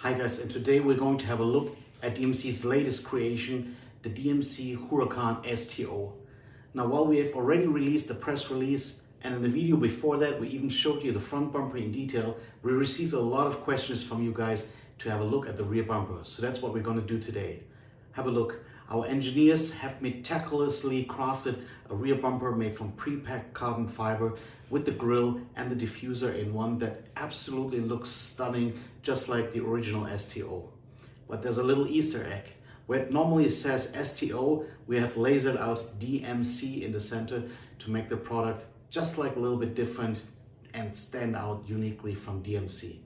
Hi guys, and today we're going to have a look at DMC's latest creation, the DMC Huracan STO. Now, while we have already released the press release, and in the video before that we even showed you the front bumper in detail, we received a lot of questions from you guys to have a look at the rear bumper. So that's what we're going to do today. Have a look. Our engineers have meticulously crafted a rear bumper made from Prepreg Carbon Fiber with the grille and the diffuser in one that absolutely looks stunning, just like the original STO. But there's a little Easter egg. Where it normally says STO, we have lasered out DMC in the center to make the product just like a little bit different and stand out uniquely from DMC.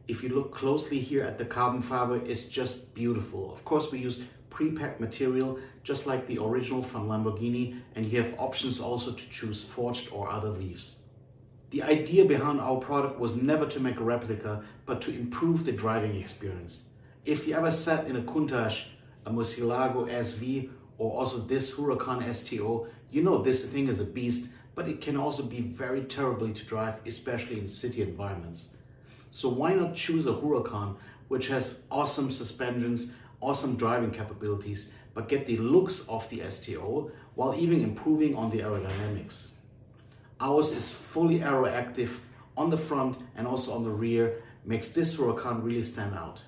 If you look closely here at the carbon fiber, it's just beautiful. Of course, we use pre-packed material, just like the original from Lamborghini, and you have options also to choose forged or other leaves. The idea behind our product was never to make a replica, but to improve the driving experience. If you ever sat in a Countach, a Murcielago SV, or also this Huracan STO, you know this thing is a beast, but it can also be very terribly to drive, especially in city environments. So why not choose a Huracan which has awesome suspensions, awesome driving capabilities, but get the looks of the STO while even improving on the aerodynamics. Ours is fully aeroactive on the front and also on the rear, makes this Huracan really stand out.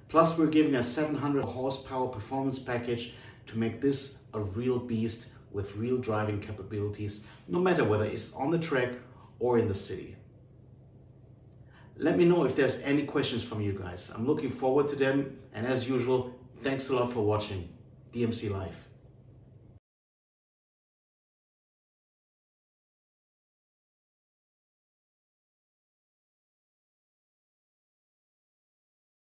Plus we're giving a 700 horsepower performance package to make this a real beast with real driving capabilities, no matter whether it's on the track or in the city. Let me know if there's any questions from you guys. I'm looking forward to them, and as usual, thanks a lot for watching DMC Live.